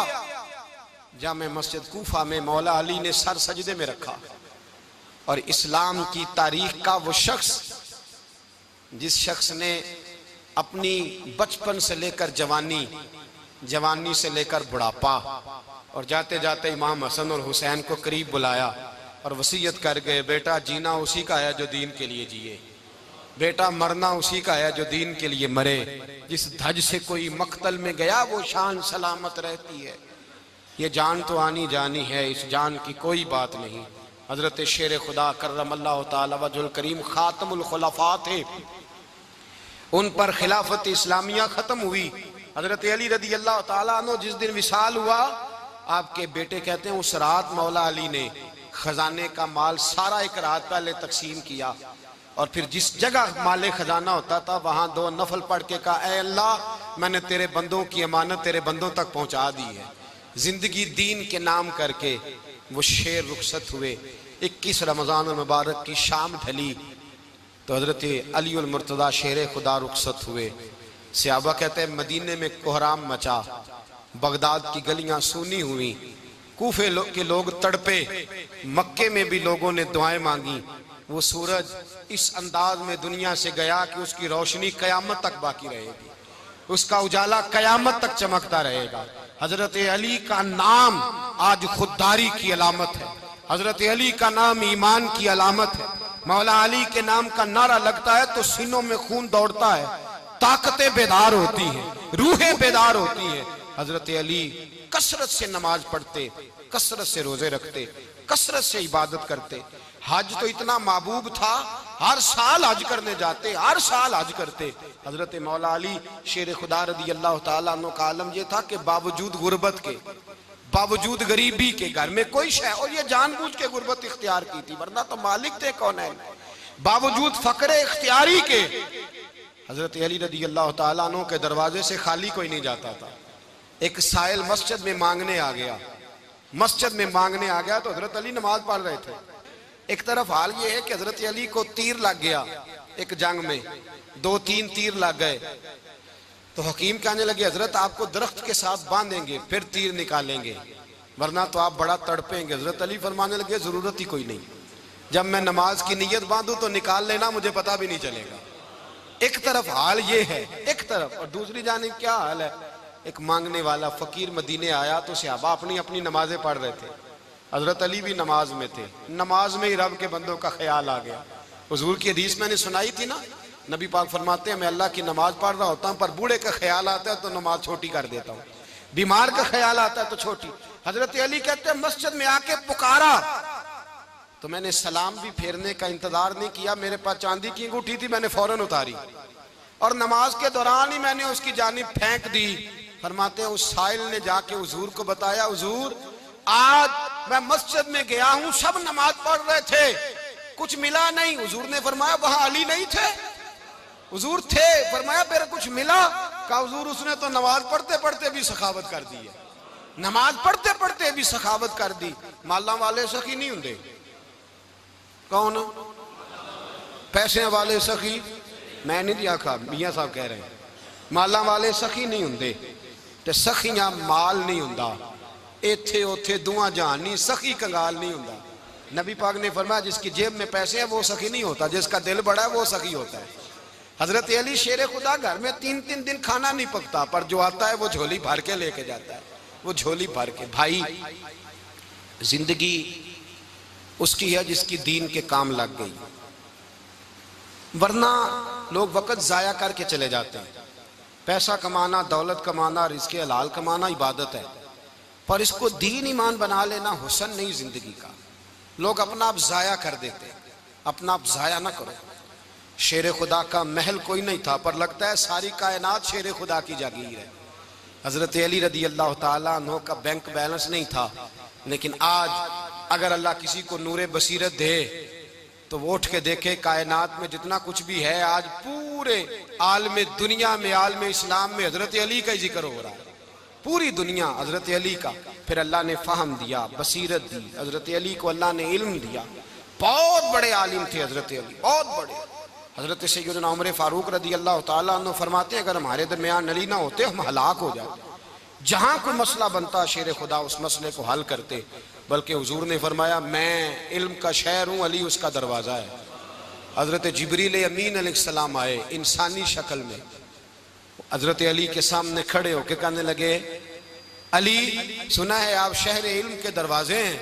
जामे मस्जिद कूफा में मौला अली ने सर सजदे में रखा और इस्लाम की तारीख का वो शख्स जिस शख्स ने अपनी बचपन से लेकर जवानी, जवानी से लेकर बुढ़ापा और जाते जाते इमाम हसन और हुसैन को करीब बुलाया और वसीयत कर गए बेटा जीना उसी का है जो दीन के लिए जिए, बेटा मरना उसी का है जो दीन के लिए मरे। जिस धज से कोई मक्तल में गया वो शान सलामत रहती है, ये जान तो आनी जानी है, इस जान की कोई बात नहीं। हजरत शेर खुदा करमल्लाहु ताला वजहुल करीम खातमुल खुलफा थे, उन पर खिलाफत इस्लामिया खत्म हुई। हजरत अली रदी अल्लाह ताला अन्हु जिस दिन विसाल हुआ, आपके बेटे कहते हैं उस रात मौला अली ने खजाने का माल सारा एक रात पहले तकसीम किया और फिर जिस जगह माले खजाना होता था वहां 2 नफल पढ़ के कहा ऐ अल्लाह मैंने तेरे बंदों की अमानत तेरे बंदों तक पहुंचा दी है। जिंदगी दीन के नाम करके वो शेर रुखसत हुए। 21 रमजान मुबारक की शाम ढली तो हजरत अली उल मुर्तदा शेर खुदा रुखसत हुए। सहाबा कहते हैं मदीने में कोहराम मचा, बगदाद की गलियां सूनी हुई, कूफे के लोग तड़पे, मक्के में भी लोगों ने दुआएं मांगी। वो सूरज इस अंदाज में दुनिया से गया कि उसकी रोशनी कयामत तक बाकी रहेगी, उसका उजाला कयामत तक चमकता रहेगा। हजरत अली का नाम आज खुददारी की अलामत है, हजरत अली का नाम ईमान की अलामत है। मौला अली के नाम का नारा लगता है तो सीनों में खून दौड़ता है, ताकतें बेदार होती हैं, रूहें बेदार होती हैं। हजरत अली कसरत से नमाज पढ़ते, कसरत से रोजे रखते, कसरत से इबादत करते। हज तो इतना महबूब था, हर साल हज करने जाते, हर साल हज करते। हजरत मौला अली शेर खुदा रदी अल्लाह ताला अन्हु का आलम यह था कि बावजूद गुर्बत के, बावजूद गरीबी के, घर में कोई शय, और ये जानबूझ के गुर्बत इख्तियार की थी वरना तो मालिक थे कौन है, बावजूद फकरे इख्तियारी के हजरत अली रदी अल्लाह ताला अन्हु के दरवाजे से खाली कोई नहीं जाता था। एक साइल मस्जिद में मांगने आ गया, मस्जिद में मांगने आ गया तो हजरत अली नमाज पढ़ रहे थे। एक तरफ हाल ये है कि हजरत अली को तीर लग गया, एक जंग में 2-3 तीर लग गए तो हकीम कहने लगे हजरत आपको दरख्त के साथ बांधेंगे फिर तीर निकालेंगे वरना तो आप बड़ा तड़पेंगे। हजरत अली फरमाने लगे जरूरत ही कोई नहीं, जब मैं नमाज की नीयत बांधू तो निकाल लेना, मुझे पता भी नहीं चलेगा। एक तरफ हाल ये है, एक तरफ, और दूसरी जानिब क्या हाल है, एक मांगने वाला फकीर मदीने आया तो सहाबा अपनी अपनी नमाजें पढ़ रहे थे, हजरत अली भी नमाज में थे। नमाज में ही रब के बंदों का ख्याल आ गया। हुजूर की हदीस मैंने सुनाई थी ना, नबी पाक फरमाते हैं मैं अल्लाह की नमाज पढ़ रहा होता हूँ पर बूढ़े का ख्याल आता है तो नमाज छोटी कर देता हूँ, बीमार का ख्याल आता है तो छोटी। हजरत अली कहते हैं मस्जिद में आके पुकारा तो मैंने सलाम भी फेरने का इंतजार नहीं किया, मेरे पास चांदी की अंगूठी थी, मैंने फौरन उतारी और नमाज के दौरान ही मैंने उसकी जानिब फेंक दी। फरमाते हैं उस साइल ने जाके हुजूर को बताया, हुजूर आज मैं मस्जिद में गया हूं, सब नमाज पढ़ रहे थे, कुछ मिला नहीं। हुजूर ने फरमाया वहां अली नहीं थे? हुजूर थे। फरमाया फिर कुछ मिला? कहा हुजूर उसने तो नमाज पढ़ते पढ़ते भी सखावत कर दी है, नमाज पढ़ते पढ़ते भी सखावत कर दी। माला वाले सखी नहीं होंगे? कौन? पैसे वाले सखी? मैं नहीं आखा, मियां साहब कह रहे हैं माला वाले सखी नहीं होंगे, ते सखियां माल नहीं होंदा, इथे उथे दुआ जहान नहीं, सखी कंगाल नहीं होंदा। नबी पाक ने फरमाया जिसकी जेब में पैसे हैं वो सखी नहीं होता, जिसका दिल बड़ा है वो सखी होता है। हजरत अली शेर खुदा घर में 3-3 दिन खाना नहीं पकता, पर जो आता है वो झोली भर के लेके जाता है, वो झोली भर के। भाई जिंदगी उसकी है जिसकी दीन के काम लग गई, वरना लोग वक्त जाया करके चले जाते हैं। पैसा कमाना, दौलत कमाना, रिज़्क़े हलाल कमाना इबादत है, पर इसको दीन ईमान बना लेना हुस्न नहीं जिंदगी का। लोग अपना आप जाया कर देते हैं, अपना आप जाया ना करो। शेर खुदा का महल कोई नहीं था, पर लगता है सारी कायनात शेर खुदा की जागीर है। हजरत अली रदी अल्लाह ताला अन्हु का बैंक बैलेंस नहीं था, लेकिन आज अगर अल्लाह किसी को नूरे बसीरत दे तो वो उठ के देखे कायनात में जितना कुछ भी है, आज पूरे आलम दुनिया में, आलम इस्लाम में हजरत अली का ही जिक्र हो रहा है, पूरी दुनिया हजरत अली का। फिर अल्लाह ने फहम दिया, बसीरत दी, हजरत अली को अल्लाह ने इल्म दिया। बहुत बड़े आलिम थे हजरत अली, बहुत बड़े। हजरत सैयदना उमर फारूक रदी अल्लाह ताला अन्हु फरमाते हैं अगर हमारे दरमियान अली ना होते हम हलाक हो जाते, जहां कोई मसला बनता शेर खुदा उस मसले को हल करते। बल्कि हुजूर ने फरमाया मैं इल्म का शहर हूं, अली उसका दरवाजा है। हजरत जिब्रील अमीन अलैहिस्सलाम आए इंसानी शक्ल में, हजरत अली के सामने खड़े होकर कहने लगे अली सुना है आप शहर इल्म के दरवाजे हैं।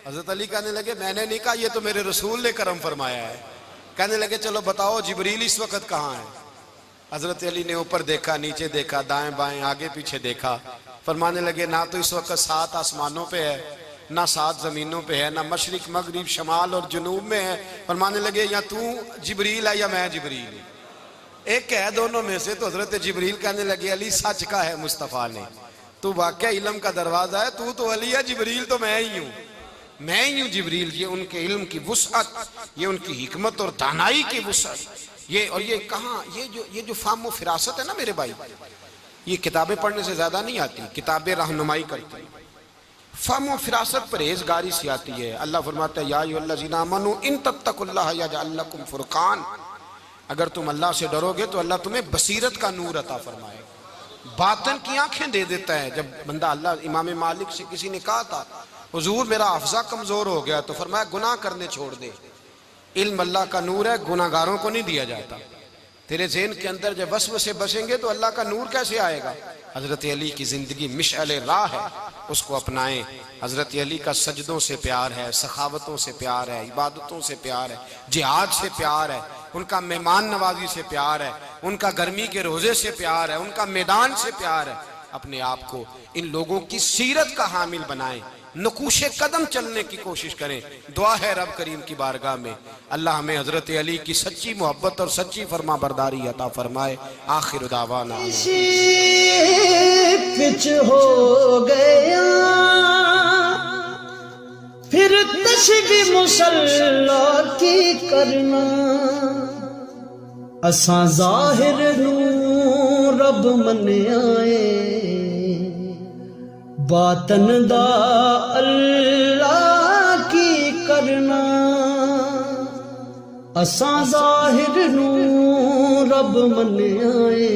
हजरत अली कहने लगे मैंने नहीं कहा, ये तो मेरे रसूल ने करम फरमाया है। कहने लगे चलो बताओ जिब्रील इस वक्त कहाँ है? हजरत अली ने ऊपर देखा, नीचे देखा, दाएं बाएं आगे पीछे देखा। फरमाने लगे ना तो इस वक्त 7 आसमानों पे है, ना 7 जमीनों पे है, ना मशरिक मगरिब शमाल और जुनूब में है। फरमाने लगे या तू जिब्रील है या मैं जिब्रील, एक है दोनों में से। तो हजरत जिब्रील कहने लगे अली सच का है मुस्तफ़ा ने, तू वाकई इल्म का दरवाजा है, तू तो अली है, जिब्रील तो मैं ही हूँ, मैं ही हूँ जिब्रील। ये उनके इल्म की वुसअत, ये उनकी हिकमत और दानाई की वुसअत, ये और ये कहाँ ये जो फाहम फिरासत है ना मेरे भाई, ये किताबें पढ़ने से ज्यादा नहीं आती, किताबें रहनुमाई करती। फाहम फिरासत परहेजगारी से आती है। अल्लाह फरमाता है या अय्युहल्लज़ीना आमनू इन तत्तकुल्लाह यजअल लकुम फुरकान, अगर तुम अल्लाह से डरोगे तो अल्लाह तुम्हें बसीरत का नूर अता फरमाएगा, बातन की आंखें दे देता है। जब बंदा अल्लाह, इमाम मालिक से किसी ने कहा था हुजूर मेरा हफ्जा कमजोर हो गया, तो फरमाया गुनाह करने छोड़ दे, इल्म अल्लाह का नूर है, गुनाहगारों को नहीं दिया जाता। तेरे ज़हन के अंदर जब वसवसे बसेंगे तो अल्लाह का नूर कैसे आएगा? हजरत अली की जिंदगी मिशअल राह है, उसको अपनाएं। हजरत अली का सजदों से प्यार है, सखावतों से प्यार है, इबादतों से प्यार है, जिहाद से प्यार है, उनका मेहमान नवाजी से प्यार है, उनका गर्मी के रोजे से प्यार है, उनका मैदान से प्यार है। अपने आप को इन लोगों की सीरत का हामिल बनाएं, नकूशे कदम चलने की कोशिश करें। दुआ है रब करीम की बारगाह में अल्लाह हमें हजरत अली की सच्ची मोहब्बत और सच्ची फरमा बरदारी अता फरमाए। आखिर दावाना कुछ हो गया फिर तशबी मुसल्ला की करना, असा जाहिर नू रब मन आए, बातन दा अल्लाह की करना, असा जाहिर नू रब मन आए,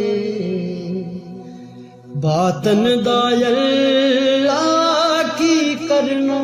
बातन दा अल्लाह की करना।